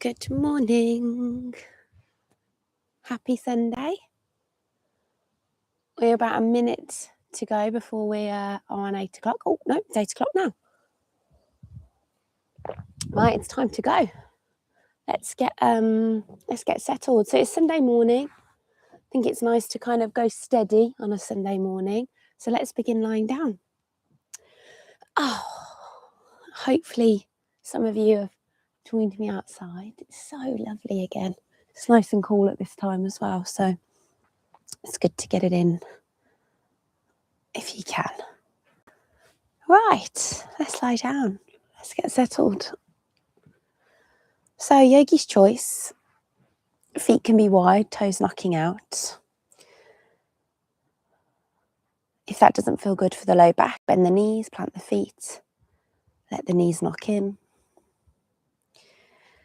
Good morning. Happy Sunday. We're about a minute to go before we are on 8 o'clock. Oh, no, it's 8 o'clock now. Right, it's time to go. Let's get settled. So it's Sunday morning. I think it's nice to kind of go steady on a Sunday morning. So let's begin lying down. Oh, hopefully some of you have joined me outside. It's so lovely again. It's nice and cool at this time as well. So it's good to get it in if you can. Right, let's lie down. Let's get settled. So yogi's choice. Feet can be wide, toes knocking out. If that doesn't feel good for the low back, bend the knees, plant the feet, let the knees knock in.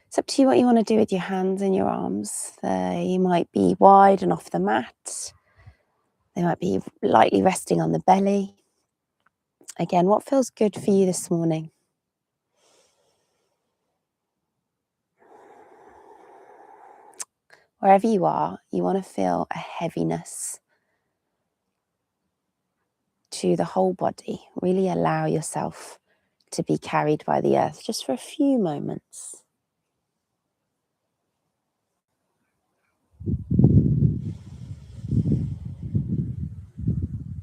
It's up to you what you want to do with your hands and your arms. They might be wide and off the mat. They might be lightly resting on the belly. Again, what feels good for you this morning? Wherever you are, you want to feel a heaviness to the whole body. Really allow yourself to be carried by the earth just for a few moments.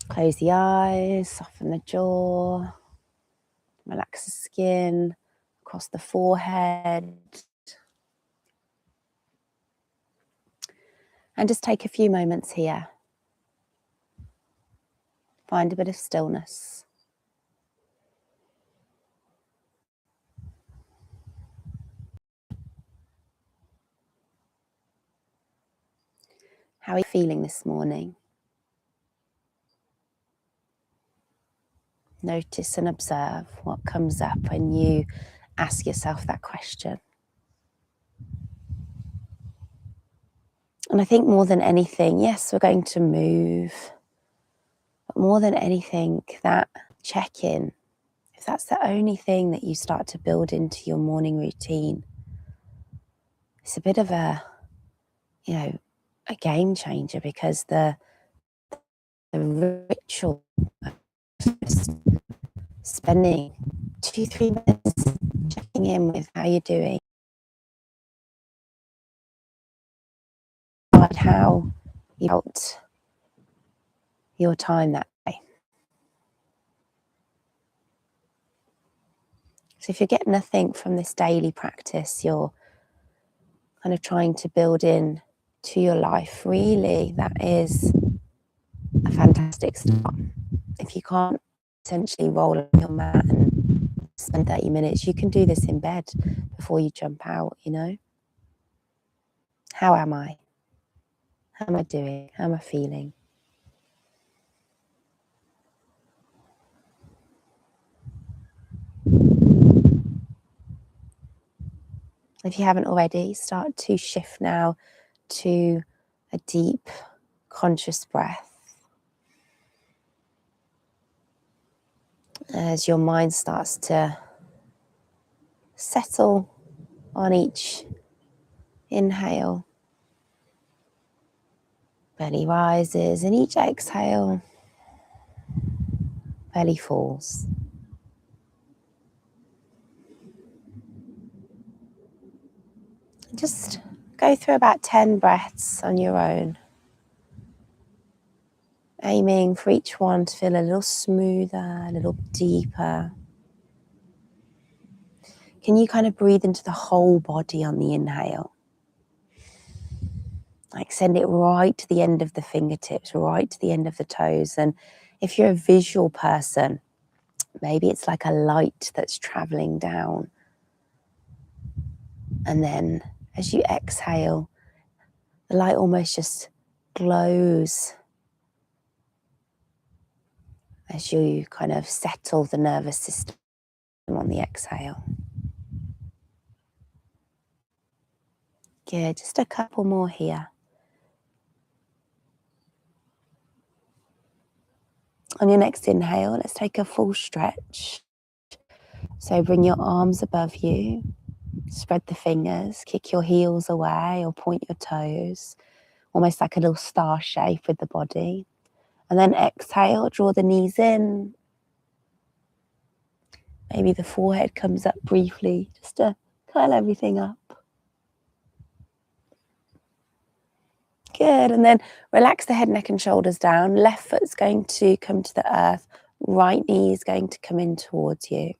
Close the eyes, soften the jaw, relax the skin across the forehead. And just take a few moments here. Find a bit of stillness. How are you feeling this morning? Notice and observe what comes up when you ask yourself that question. And I think more than anything, yes, we're going to move, but more than anything, that check-in, if that's the only thing that you start to build into your morning routine, it's a bit of a game changer, because the ritual of just spending 2-3 minutes checking in with how you're doing, how you felt your time that day. So if you get nothing from this daily practice, you're kind of trying to build in to your life, really, that is a fantastic start. If you can't essentially roll on your mat and spend 30 minutes, you can do this in bed before you jump out, How am I? How am I doing? How am I feeling? If you haven't already, start to shift now to a deep, conscious breath. As your mind starts to settle on each inhale, belly rises, and each exhale, belly falls. Just go through about 10 breaths on your own, aiming for each one to feel a little smoother, a little deeper. Can you kind of breathe into the whole body on the inhale? Like send it right to the end of the fingertips, right to the end of the toes. And if you're a visual person, maybe it's like a light that's traveling down. And then as you exhale, the light almost just glows as you kind of settle the nervous system on the exhale. Good, just a couple more here. On your next inhale, let's take a full stretch. So bring your arms above you, Spread the fingers, kick your heels away or point your toes, almost like a little star shape with the body. And then exhale, draw the knees in. Maybe the forehead comes up briefly, just to curl everything up. Good, and then relax the head, neck and shoulders down. Left foot's going to come to the earth. Right knee is going to come in towards you.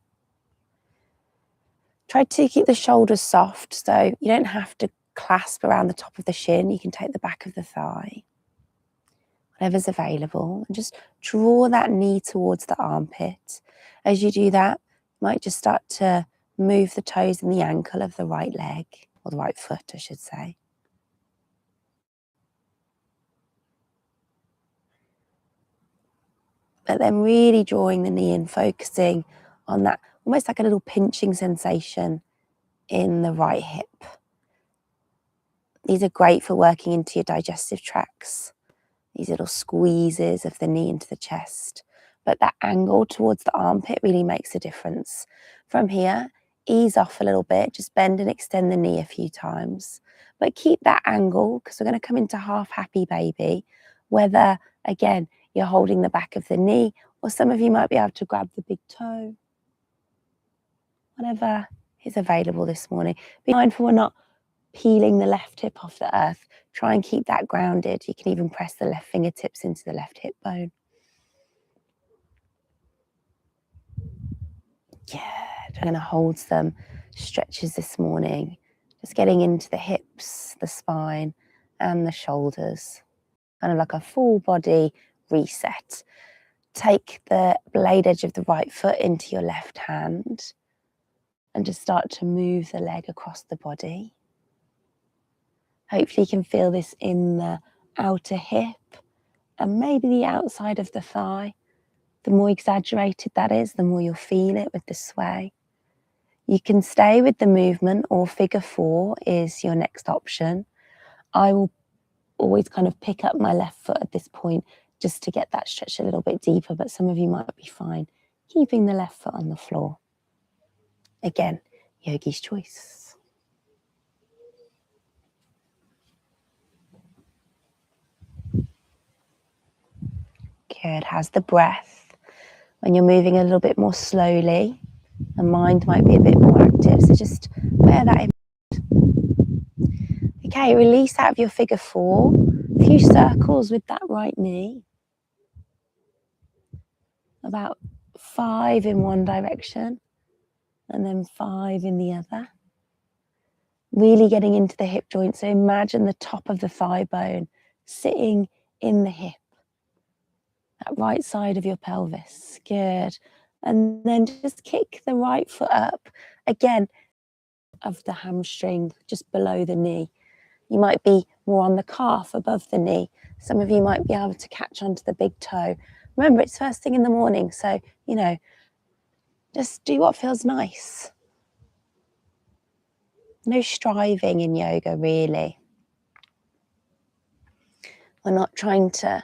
Try to keep the shoulders soft, so you don't have to clasp around the top of the shin. You can take the back of the thigh, whatever's available, and just draw that knee towards the armpit. As you do that, you might just start to move the toes and the ankle of the right leg, or the right foot, I should say. But then really drawing the knee in, focusing on that, almost like a little pinching sensation in the right hip. These are great for working into your digestive tracts, these little squeezes of the knee into the chest. But that angle towards the armpit really makes a difference. From here, ease off a little bit, just bend and extend the knee a few times. But keep that angle, because we're going to come into half happy baby, whether, again, you're holding the back of the knee, or some of you might be able to grab the big toe. Whatever is available this morning. Be mindful we're not peeling the left hip off the earth. Try and keep that grounded. You can even press the left fingertips into the left hip bone. Good. I'm going to hold some stretches this morning. Just getting into the hips, the spine, and the shoulders. Kind of like a full body reset. Take the blade edge of the right foot into your left hand and just start to move the leg across the body. Hopefully you can feel this in the outer hip and maybe the outside of the thigh. The more exaggerated that is, the more you'll feel it with the sway. You can stay with the movement, or figure 4 is your next option. I will always kind of pick up my left foot at this point just to get that stretch a little bit deeper, but some of you might be fine keeping the left foot on the floor. Again, yogi's choice. Good. How's the breath? When you're moving a little bit more slowly, the mind might be a bit more active, so just bear that in mind. Okay, release out of your figure 4. A few circles with that right knee. About 5 in one direction and then 5 in the other. Really getting into the hip joint. So imagine the top of the thigh bone sitting in the hip, that right side of your pelvis. Good. And then just kick the right foot up, again, of the hamstring, just below the knee. You might be more on the calf above the knee. Some of you might be able to catch onto the big toe. Remember, it's first thing in the morning, so, just do what feels nice. No striving in yoga, really. We're not trying to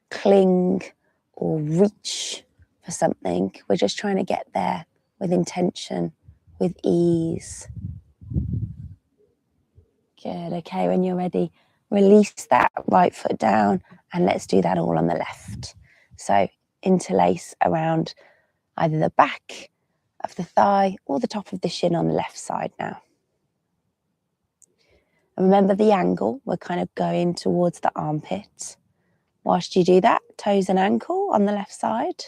cling or reach for something. We're just trying to get there with intention, with ease. Good. Okay, when you're ready, release that right foot down and let's do that all on the left. So interlace around either the back of the thigh or the top of the shin on the left side now. And remember the angle, we're kind of going towards the armpit. Whilst you do that, toes and ankle on the left side.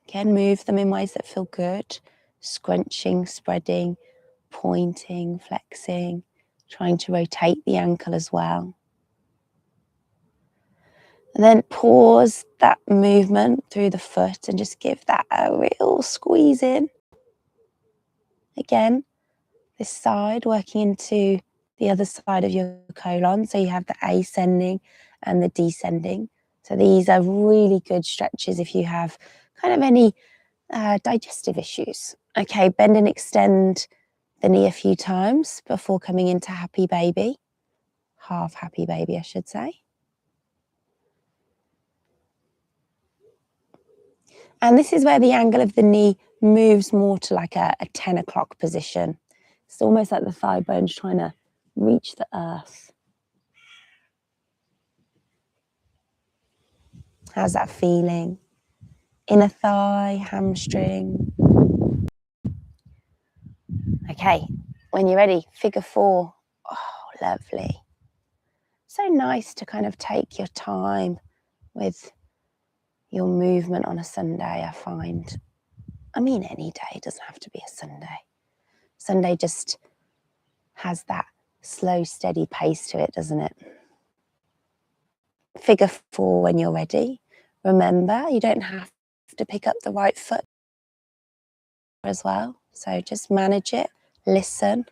Again, move them in ways that feel good. Scrunching, spreading, pointing, flexing, trying to rotate the ankle as well. And then pause that movement through the foot and just give that a real squeeze in. Again, this side working into the other side of your colon. So you have the ascending and the descending. So these are really good stretches if you have kind of any digestive issues. Okay, bend and extend the knee a few times before coming into happy baby. Half happy baby, I should say. And this is where the angle of the knee moves more to like a 10 o'clock position. It's almost like the thigh bone's trying to reach the earth. How's that feeling? Inner thigh, hamstring. Okay, when you're ready, figure 4. Oh, lovely. So nice to kind of take your time with your movement on a Sunday, I find. I mean, any day, it doesn't have to be a Sunday. Sunday just has that slow, steady pace to it, doesn't it? Figure 4 when you're ready. Remember, you don't have to pick up the right foot as well. So just manage it, listen.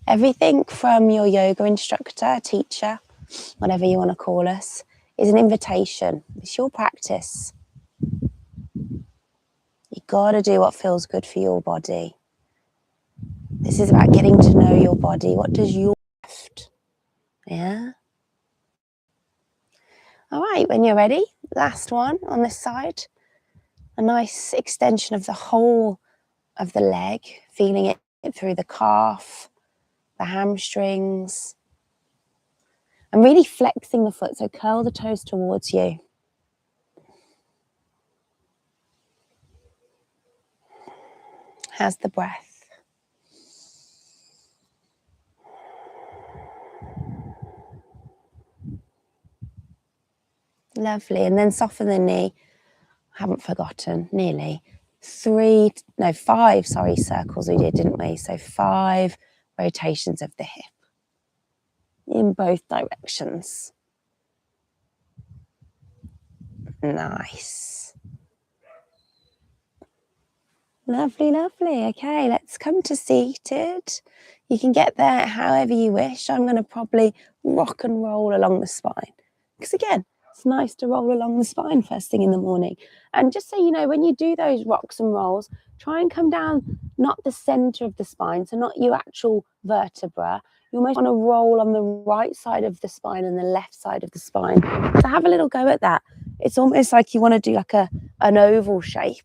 Everything from your yoga instructor, teacher, whatever you want to call us, is an invitation. It's your practice. You got to do what feels good for your body. This is about getting to know your body. What does your left? Yeah. All right, when you're ready, last one on this side. A nice extension of the whole of the leg, feeling it through the calf, the hamstrings, and really flexing the foot. So curl the toes towards you. How's the breath? Lovely. And then soften the knee. Haven't forgotten, nearly. 5 circles we did, didn't we? So 5 rotations of the hip in both directions. Nice. Lovely, lovely. Okay, let's come to seated. You can get there however you wish. I'm going to probably rock and roll along the spine. Because again, it's nice to roll along the spine first thing in the morning. And just so you know, when you do those rocks and rolls, try and come down not the center of the spine, so not your actual vertebra. You almost want to roll on the right side of the spine and the left side of the spine. So have a little go at that. It's almost like you want to do like an oval shape,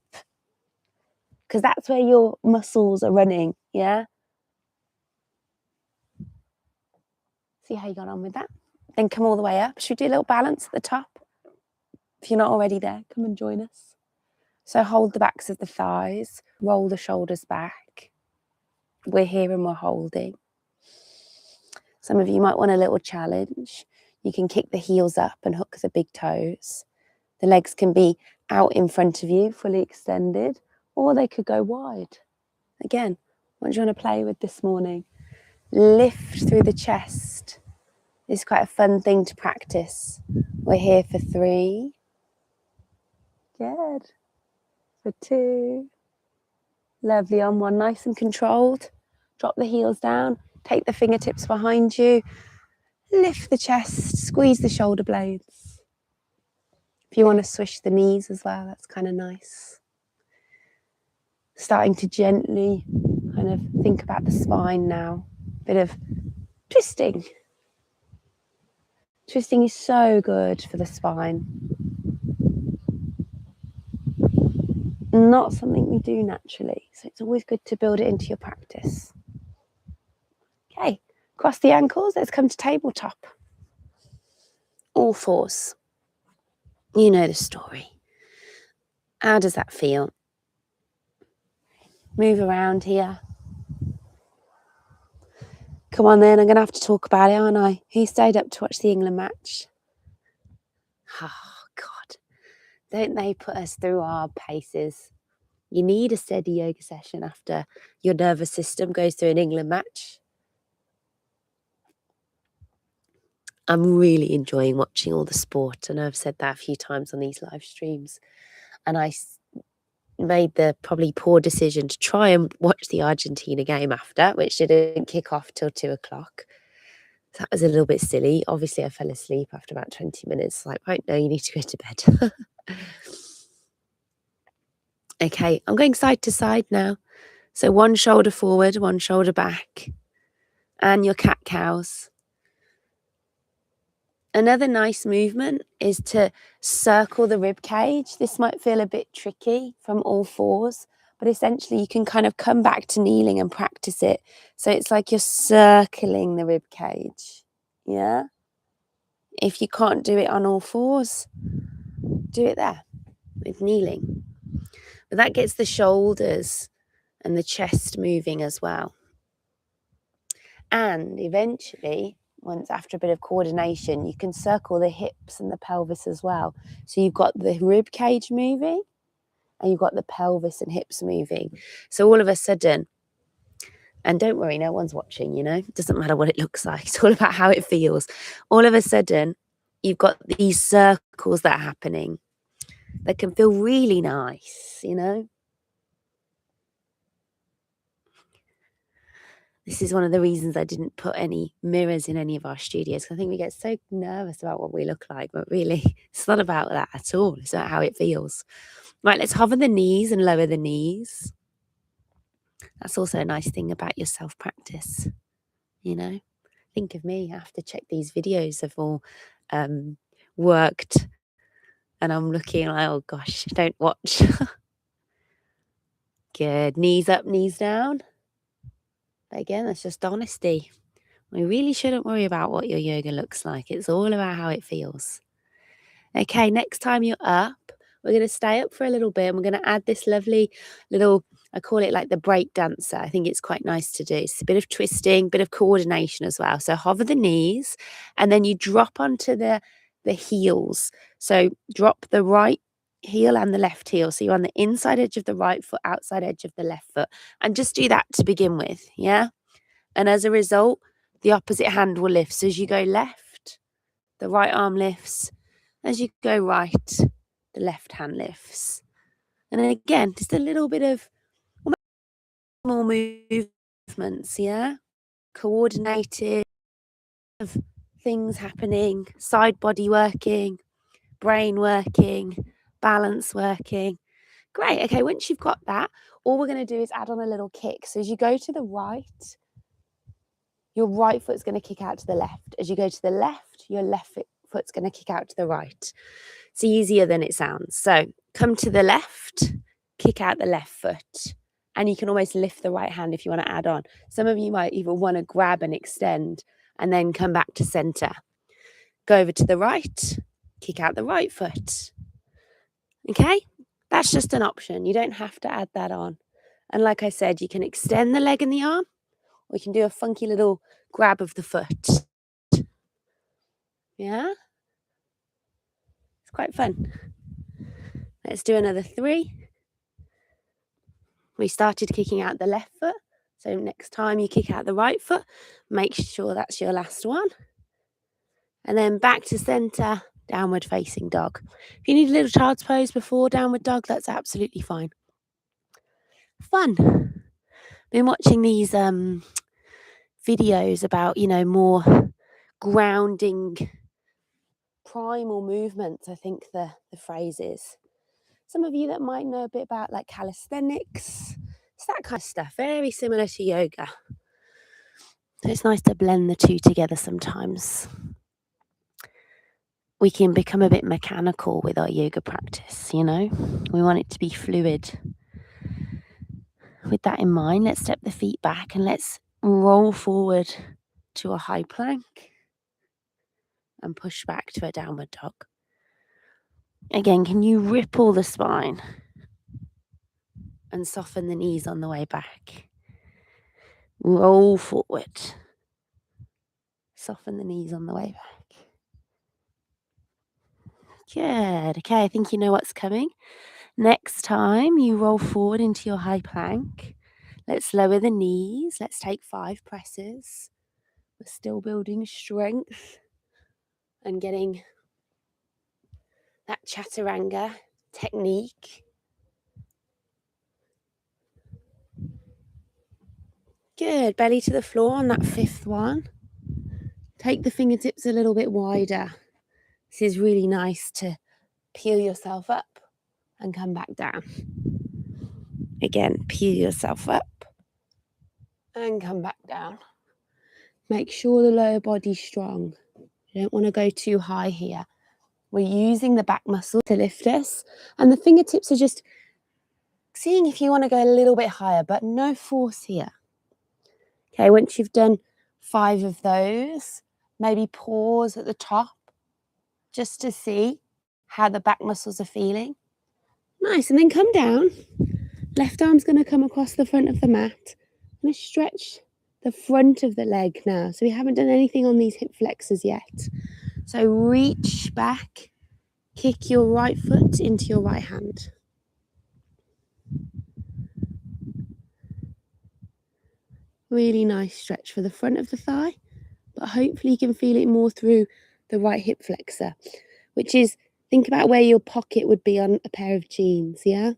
because that's where your muscles are running, yeah? See how you got on with that? Then come all the way up. Should we do a little balance at the top? If you're not already there, come and join us. So hold the backs of the thighs, roll the shoulders back. We're here and we're holding. Some of you might want a little challenge. You can kick the heels up and hook the big toes. The legs can be out in front of you, fully extended, or they could go wide. Again, what do you want to play with this morning? Lift through the chest. It's quite a fun thing to practice. We're here for 3. Good. For 2. Lovely on 1, nice and controlled. Drop the heels down, take the fingertips behind you, lift the chest, squeeze the shoulder blades. If you want to swish the knees as well, that's kind of nice. Starting to gently kind of think about the spine now. Bit of twisting. Twisting is so good for the spine. Not something we do naturally, so it's always good to build it into your practice. Okay, cross the ankles. Let's come to tabletop. All 4s. You know the story. How does that feel? Move around here. Come on then, I'm going to have to talk about it, aren't I? Who stayed up to watch the England match? Oh, God. Don't they put us through our paces? You need a steady yoga session after your nervous system goes through an England match. I'm really enjoying watching all the sport. I know I've said that a few times on these live streams. And I made the probably poor decision to try and watch the Argentina game after, which didn't kick off till 2 o'clock. So that was a little bit silly. Obviously, I fell asleep after about 20 minutes. Like, right, no, you need to go to bed. Okay, I'm going side to side now. So 1 shoulder forward, 1 shoulder back. And your cat-cows. Another nice movement is to circle the rib cage. This might feel a bit tricky from all fours, but essentially you can kind of come back to kneeling and practice it. So it's like you're circling the rib cage. Yeah. If you can't do it on all fours, do it there with kneeling. But that gets the shoulders and the chest moving as well. And eventually, once after a bit of coordination, you can circle the hips and the pelvis as well. So you've got the rib cage moving and you've got the pelvis and hips moving. So all of a sudden, and don't worry, no one's watching, it doesn't matter what it looks like. It's all about how it feels. All of a sudden, you've got these circles that are happening that can feel really nice, This is one of the reasons I didn't put any mirrors in any of our studios. I think we get so nervous about what we look like, but really, it's not about that at all. It's about how it feels. Right, let's hover the knees and lower the knees. That's also a nice thing about your self-practice, Think of me, I have to check these videos have all worked, and I'm looking like, oh gosh, don't watch. Good, knees up, knees down. But again, that's just honesty. We really shouldn't worry about what your yoga looks like. It's all about how it feels. Okay, next time you're up, we're going to stay up for a little bit and we're going to add this lovely little, I call it like the break dancer. I think it's quite nice to do. It's a bit of twisting, bit of coordination as well. So hover the knees and then you drop onto the heels. So drop the right heel and the left heel. So you're on the inside edge of the right foot, outside edge of the left foot. And just do that to begin with, yeah? And as a result, the opposite hand will lift. So as you go left, the right arm lifts. As you go right, the left hand lifts. And then again, just a little bit of more movements, yeah? Coordinated, of things happening, side body working, brain working, balance working. Great. Okay, once you've got that, all we're going to do is add on a little kick. So as you go to the right, your right foot's going to kick out to the left. As you go to the left, your left foot's going to kick out to the right. It's easier than it sounds. So come to the left, kick out the left foot. And you can almost lift the right hand if you want to add on. Some of you might even want to grab and extend and then come back to center. Go over to the right, kick out the right foot. Okay? That's just an option. You don't have to add that on. And like I said, you can extend the leg and the arm, or you can do a funky little grab of the foot. Yeah? It's quite fun. Let's do another 3. We started kicking out the left foot. So next time you kick out the right foot, make sure that's your last one. And then back to center, downward facing dog. If you need a little child's pose before downward dog, that's absolutely fine. Fun. Been watching these videos about, more grounding primal movements, I think the phrase is. Some of you that might know a bit about like calisthenics, it's that kind of stuff, very similar to yoga. So it's nice to blend the two together sometimes. We can become a bit mechanical with our yoga practice, We want it to be fluid. With that in mind, let's step the feet back and let's roll forward to a high plank and push back to a downward dog. Again, can you ripple the spine and soften the knees on the way back? Roll forward. Soften the knees on the way back. Good. Okay, I think you know what's coming. Next time you roll forward into your high plank, let's lower the knees. Let's take 5 presses. We're still building strength and getting that chaturanga technique. Good. Belly to the floor on that 5th one. Take the fingertips a little bit wider. This is really nice to peel yourself up and come back down. Again, peel yourself up and come back down. Make sure the lower body's strong. You don't want to go too high here. We're using the back muscle to lift us, and the fingertips are just seeing if you want to go a little bit higher, but no force here. Okay, once you've done 5 of those, maybe pause at the top just to see how the back muscles are feeling. Nice, and then come down. Left arm's going to come across the front of the mat. I'm going to stretch the front of the leg now. So we haven't done anything on these hip flexors yet. So reach back, kick your right foot into your right hand. Really nice stretch for the front of the thigh, but hopefully you can feel it more through the right hip flexor, which is, think about where your pocket would be on a pair of jeans, yeah?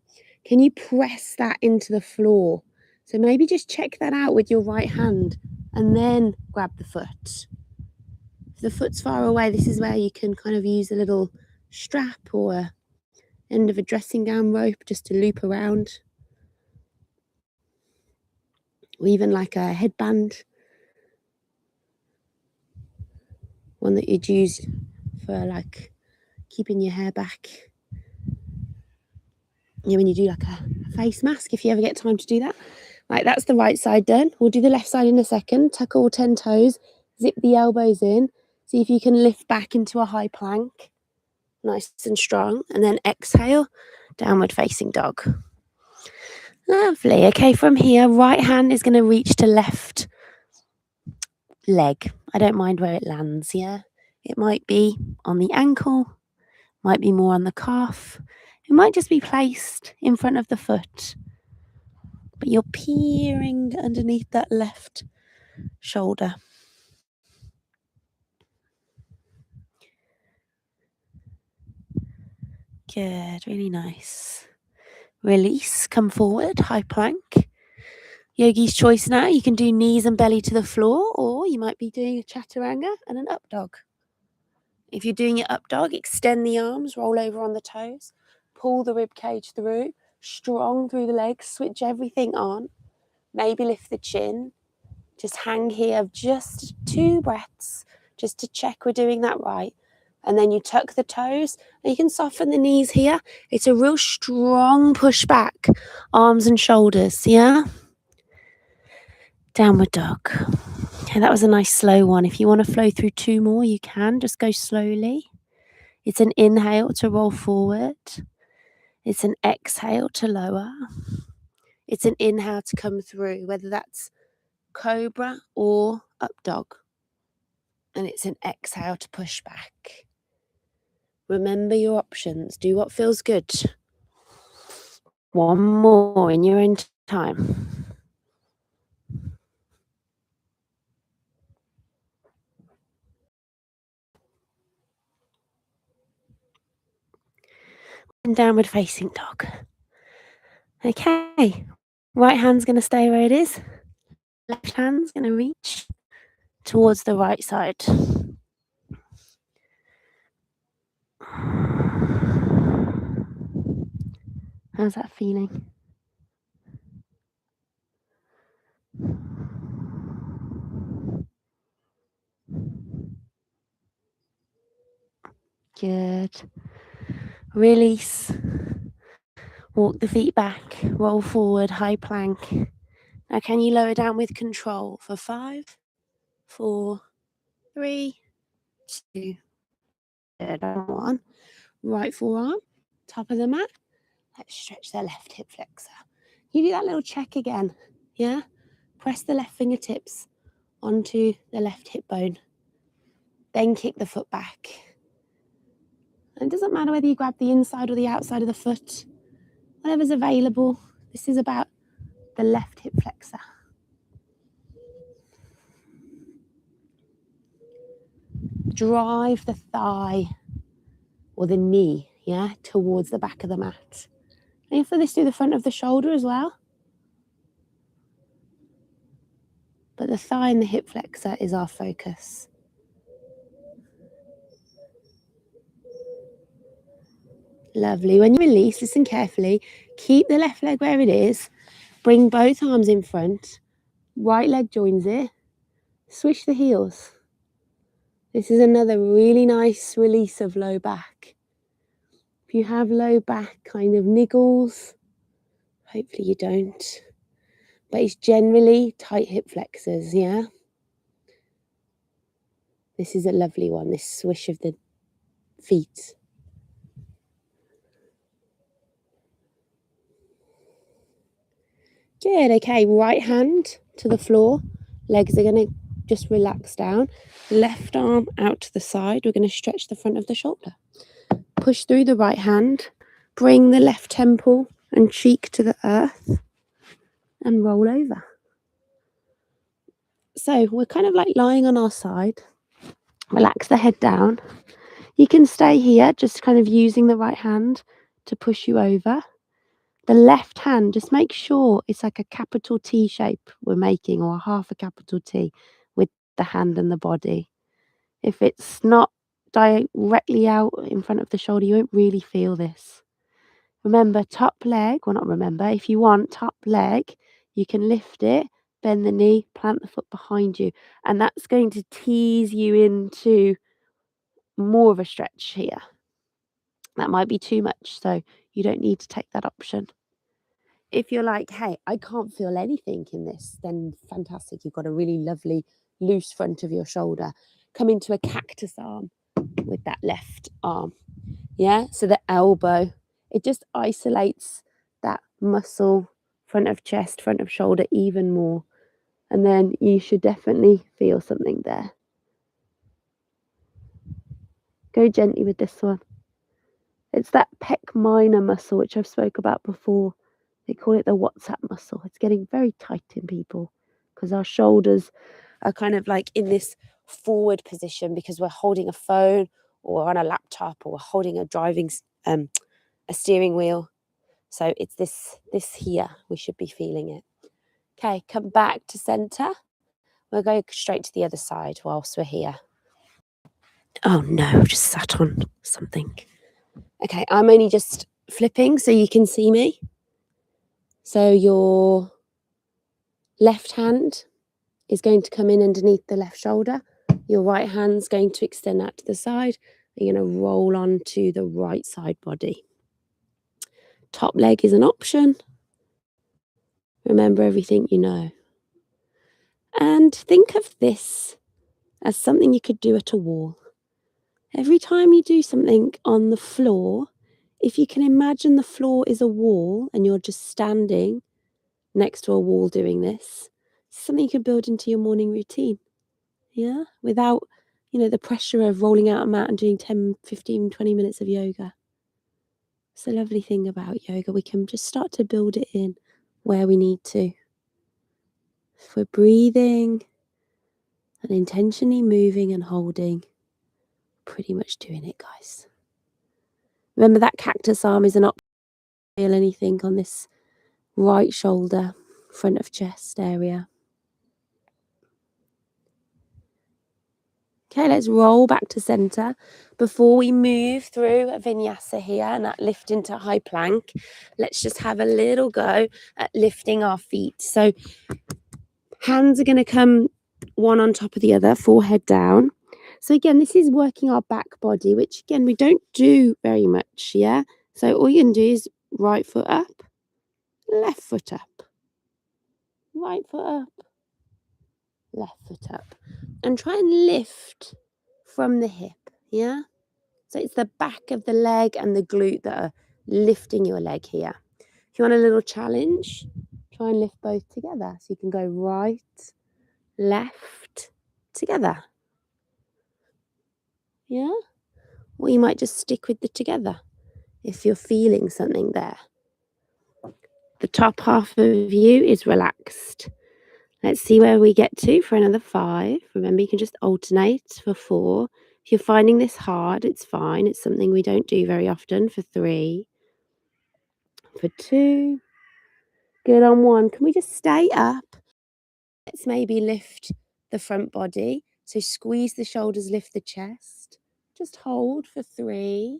Can you press that into the floor? So maybe just check that out with your right hand and then grab the foot. If the foot's far away, this is where you can kind of use a little strap or a end of a dressing gown rope just to loop around. Or even like a headband. One that you'd use for like keeping your hair back. Yeah, when you do like a face mask, if you ever get time to do that. Right, that's the right side done. We'll do the left side in a second. Tuck all 10 toes, zip the elbows in. See if you can lift back into a high plank. Nice and strong. And then exhale, downward facing dog. Lovely. Okay, from here, right hand is going to reach to left leg. I don't mind where it lands, yeah? It might be on the ankle, might be more on the calf. It might just be placed in front of the foot. But you're peering underneath that left shoulder. Good, really nice. Release, come forward, high plank. Yogi's choice now. You can do knees and belly to the floor, or you might be doing a chaturanga and an up dog. If you're doing your up dog, extend the arms, roll over on the toes, pull the rib cage through, strong through the legs, switch everything on. Maybe lift the chin. Just hang here, just 2 breaths, just to check we're doing that right. And then you tuck the toes, and you can soften the knees here. It's a real strong push back, arms and shoulders, yeah? Downward dog. Okay, that was a nice slow one. If you want to flow through 2 more, you can. Just go slowly. It's an inhale to roll forward. It's an exhale to lower. It's an inhale to come through, whether that's cobra or up dog. And it's an exhale to push back. Remember your options. Do what feels good. 1 more in your own time. And downward facing dog. Okay. Right hand's going to stay where it is. Left hand's going to reach towards the right side. How's that feeling? Good. Release. Walk the feet back. Roll forward. High plank. Now can you lower down with control for 5, 4, 3, 2, 1. Right forearm, top of the mat. Let's stretch the left hip flexor. You do that little check again, yeah? Press the left fingertips onto the left hip bone. Then kick the foot back. And it doesn't matter whether you grab the inside or the outside of the foot. Whatever's available. This is about the left hip flexor. Drive the thigh or the knee, yeah, towards the back of the mat. And you feel this through the front of the shoulder as well. But the thigh and the hip flexor is our focus. Lovely. When you release, listen carefully. Keep the left leg where it is. Bring both arms in front. Right leg joins it. Swish the heels. This is another really nice release of low back. If you have low back kind of niggles, hopefully you don't, but it's generally tight hip flexors, yeah? This is a lovely one, this swish of the feet. Good, okay, right hand to the floor. Legs are going to just relax down. Left arm out to the side. We're going to stretch the front of the shoulder. Push through the right hand. Bring the left temple and cheek to the earth. And roll over. So we're kind of like lying on our side. Relax the head down. You can stay here, just kind of using the right hand to push you over. The left hand, just make sure it's like a capital T shape we're making, or half a capital T with the hand and the body. If it's not directly out in front of the shoulder, you won't really feel this. Remember, top leg, well, not remember, if you want top leg, you can lift it, bend the knee, plant the foot behind you, and that's going to tease you into more of a stretch here. That might be too much, so you don't need to take that option. If you're like, hey, I can't feel anything in this, then fantastic. You've got a really lovely loose front of your shoulder. Come into a cactus arm with that left arm. Yeah, so the elbow, it just isolates that muscle, front of chest, front of shoulder even more. And then you should definitely feel something there. Go gently with this one. It's that pec minor muscle, which I've spoke about before. They call it the WhatsApp muscle. It's getting very tight in people because our shoulders are kind of like in this forward position because we're holding a phone or on a laptop, or we're holding a steering wheel. So it's this here. We should be feeling it. Okay, come back to center. We'll go straight to the other side whilst we're here. Oh no, just sat on something. Okay, I'm only just flipping so you can see me. So your left hand is going to come in underneath the left shoulder. Your right hand's going to extend out to the side. You're going to roll onto the right side body. Top leg is an option. Remember everything you know. And think of this as something you could do at a wall. Every time you do something on the floor, if you can imagine the floor is a wall and you're just standing next to a wall doing this, something you can build into your morning routine. Yeah, without, the pressure of rolling out a mat and doing 10, 15, 20 minutes of yoga. It's a lovely thing about yoga. We can just start to build it in where we need to. If we're breathing and intentionally moving and holding, pretty much doing it, guys. Remember that cactus arm is an option. Feel anything on this right shoulder, front of chest area. Okay, let's roll back to center. Before we move through a vinyasa here and that lift into high plank, let's just have a little go at lifting our feet. So hands are going to come one on top of the other, forehead down. So again, this is working our back body, which again, we don't do very much, yeah? So all you can do is right foot up, left foot up, right foot up, left foot up. And try and lift from the hip, yeah? So it's the back of the leg and the glute that are lifting your leg here. If you want a little challenge, try and lift both together. So you can go right, left, together. Yeah? Or you might just stick with the together if you're feeling something there. The top half of you is relaxed. Let's see where we get to for another 5. Remember, you can just alternate for 4. If you're finding this hard, it's fine. It's something we don't do very often. For 3. For 2. Good on 1. Can we just stay up? Let's maybe lift the front body. So squeeze the shoulders, lift the chest. Just hold for 3.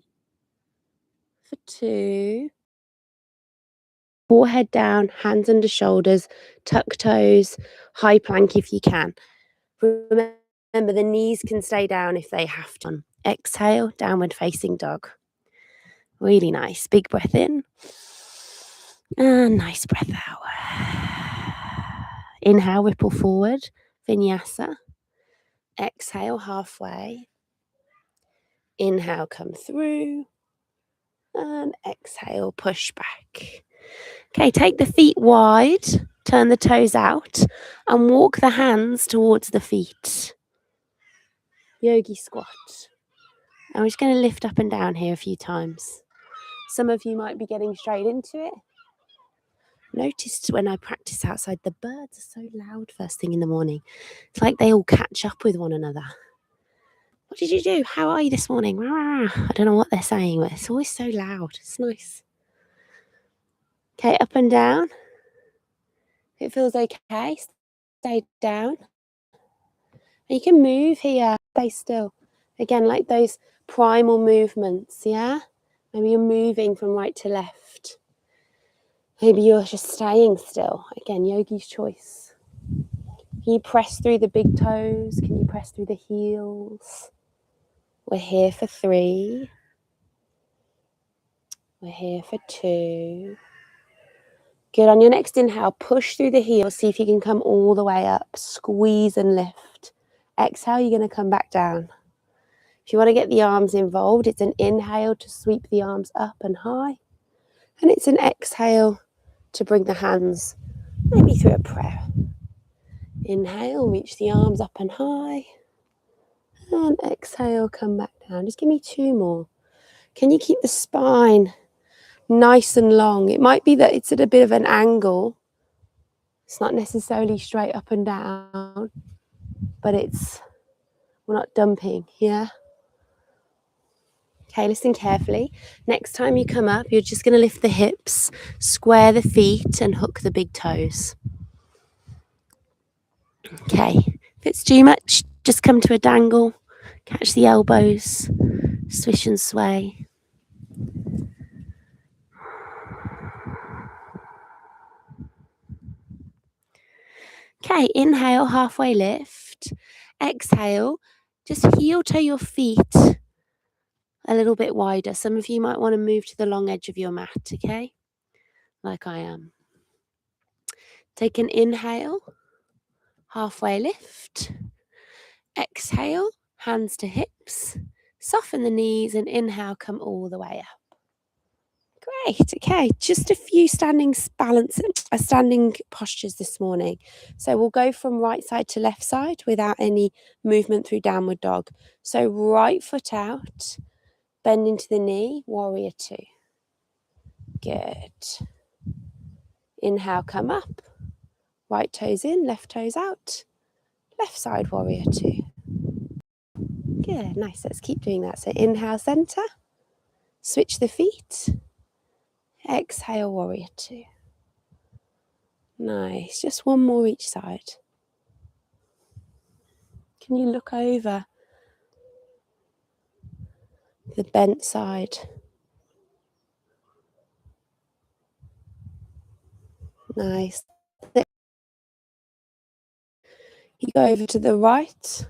For 2. Forehead down, hands under shoulders, tuck toes, high plank if you can. Remember, Remember, the knees can stay down if they have to. Exhale, downward facing dog. Really nice. Big breath in. And nice breath out. Inhale, ripple forward. Vinyasa. Exhale, halfway. Inhale, come through. And exhale, push back. Okay, take the feet wide. Turn the toes out. And walk the hands towards the feet. Yogi squat. And we're just going to lift up and down here a few times. Some of you might be getting straight into it. Noticed when I practice outside, the birds are so loud first thing in the morning. It's like they all catch up with one another. What did you do? How are you this morning? I don't know what they're saying, but it's always so loud. It's nice. Okay, up and down. If it feels okay, stay down. And you can move here, stay still. Again, like those primal movements, yeah? Maybe you're moving from right to left. Maybe you're just staying still. Again, yogi's choice. Can you press through the big toes? Can you press through the heels? We're here for 3. We're here for 2. Good. On your next inhale, push through the heels. See if you can come all the way up. Squeeze and lift. Exhale, you're going to come back down. If you want to get the arms involved, it's an inhale to sweep the arms up and high. And it's an exhale to bring the hands maybe through a prayer. Inhale, reach the arms up and high. And exhale, come back down. Just give me 2 more. Can you keep the spine nice and long? It might be that it's at a bit of an angle. It's not necessarily straight up and down, but we're not dumping, yeah? Okay, listen carefully. Next time you come up, you're just going to lift the hips, square the feet, and hook the big toes. Okay, if it's too much, just come to a dangle, catch the elbows, swish and sway. Okay, inhale, halfway lift. Exhale, just heel toe your feet a little bit wider. Some of you might want to move to the long edge of your mat, okay? Like I am. Take an inhale, halfway lift. Exhale, hands to hips. Soften the knees and inhale, come all the way up. Great. Okay, just a few standing postures this morning. So we'll go from right side to left side without any movement through downward dog. So right foot out, bend into the knee, warrior 2. Good. Inhale, come up. Right toes in, left toes out. Left side, warrior 2. Good, nice. Let's keep doing that. So inhale, center. Switch the feet. Exhale, warrior 2. Nice. Just 1 more each side. Can you look over the bent side? Nice. You go over to the right.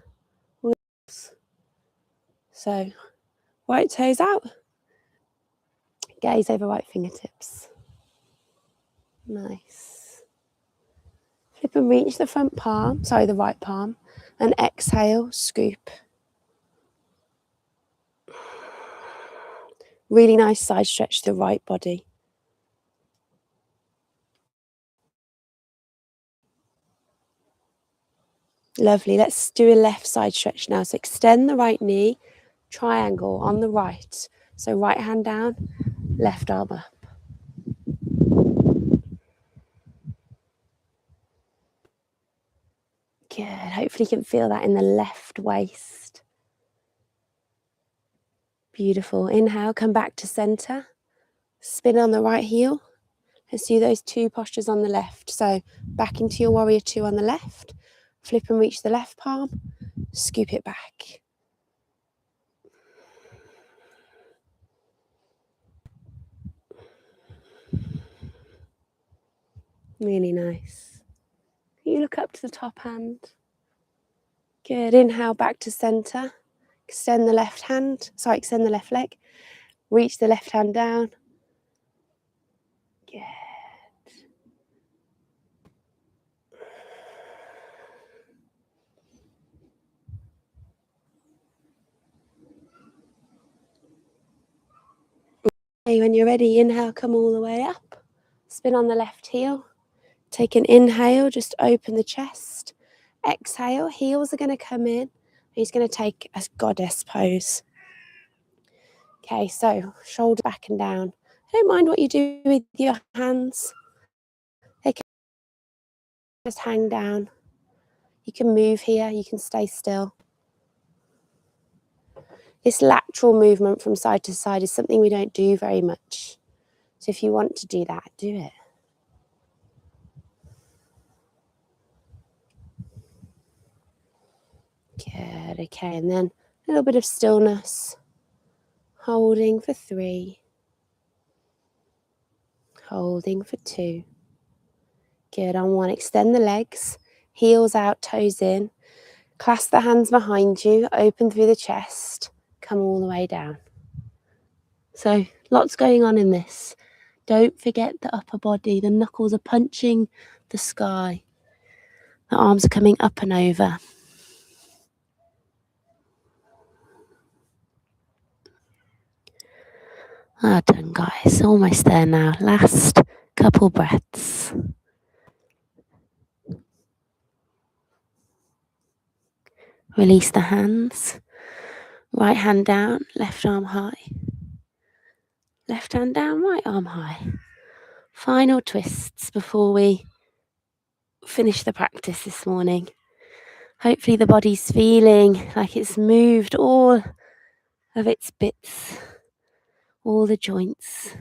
So right toes out. Gaze over right fingertips. Nice. Flip and reach the the right palm. And exhale, scoop. Really nice side stretch to the right body. Lovely. Let's do a left side stretch now. So extend the right knee, triangle on the right. So right hand down, left arm up. Good. Hopefully you can feel that in the left waist. Beautiful. Inhale, come back to center. Spin on the right heel. Let's do those 2 postures on the left. So back into your warrior 2 on the left. Flip and reach the left palm. Scoop it back. Really nice. You look up to the top hand. Good. Inhale back to center. Extend the left leg. Reach the left hand down. Good. Okay, when you're ready, inhale, come all the way up. Spin on the left heel. Take an inhale, just open the chest. Exhale, heels are going to come in. He's going to take a goddess pose. Okay, so shoulder back and down. Don't mind what you do with your hands. They can just hang down. You can move here, you can stay still. This lateral movement from side to side is something we don't do very much. So if you want to do that, do it. Good, okay, and then a little bit of stillness. Holding for 3. Holding for 2. Good, on 1, extend the legs, heels out, toes in. Clasp the hands behind you, open through the chest, come all the way down. So lots going on in this. Don't forget the upper body. The knuckles are punching the sky. The arms are coming up and over. Done, guys. Almost there now. Last couple breaths. Release the hands. Right hand down, left arm high. Left hand down, right arm high. Final twists before we finish the practice this morning. Hopefully the body's feeling like it's moved all of its bits, all the joints.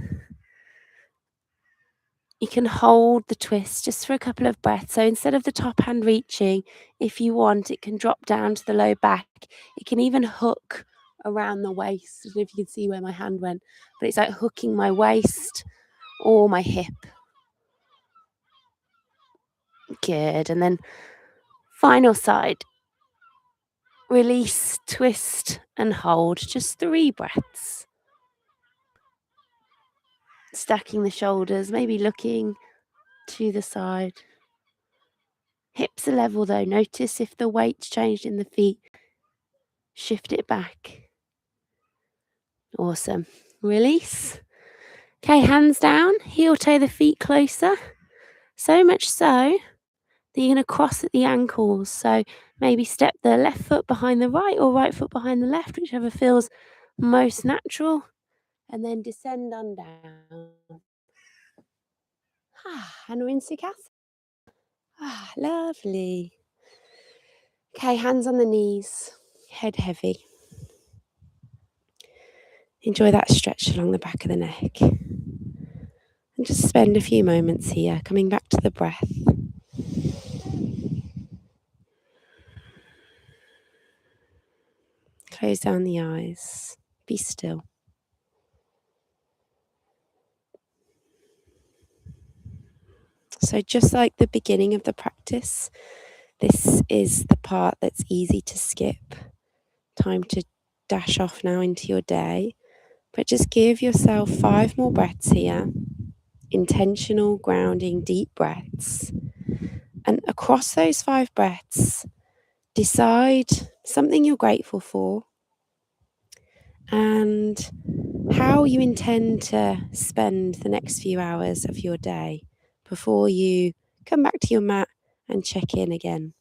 You can hold the twist just for a couple of breaths. So instead of the top hand reaching, if you want, it can drop down to the low back. It can even hook around the waist. I don't know if you can see where my hand went, but it's like hooking my waist or my hip. Good. And then final side. Release, twist, and hold. Just 3 breaths. Stacking the shoulders, maybe looking to the side. Hips are level though. Notice if the weight's changed in the feet. Shift it back. Awesome. Release. Okay, hands down. Heel toe the feet closer. So much so that you're going to cross at the ankles. So maybe step the left foot behind the right or right foot behind the left, whichever feels most natural. And then descend on down. And rinse your calf. Lovely. Okay, hands on the knees, head heavy. Enjoy that stretch along the back of the neck. And just spend a few moments here, coming back to the breath. Close down the eyes. Be still. So just like the beginning of the practice, this is the part that's easy to skip. Time to dash off now into your day. But just give yourself 5 more breaths here. Intentional, grounding, deep breaths. And across those 5 breaths, decide something you're grateful for and how you intend to spend the next few hours of your day before you come back to your mat and check in again.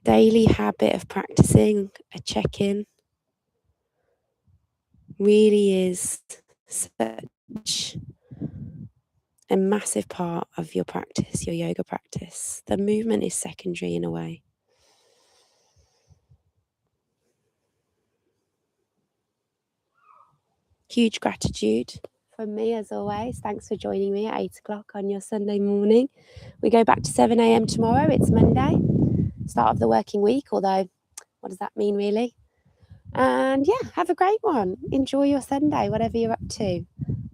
Daily habit of practicing a check-in really is such a massive part of your practice, your yoga practice. The movement is secondary in a way. Huge gratitude from me as always. Thanks for joining me at 8 o'clock on your Sunday morning. We go back to 7 a.m. tomorrow. It's Monday, start of the working week, although what does that mean really? And yeah, have a great one. Enjoy your Sunday, whatever you're up to.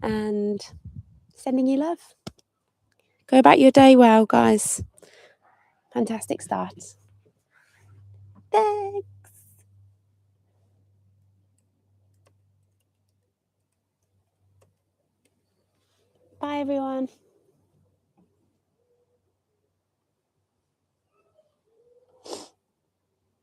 And sending you love. Go about your day well, guys. Fantastic start. Thanks. Bye, everyone.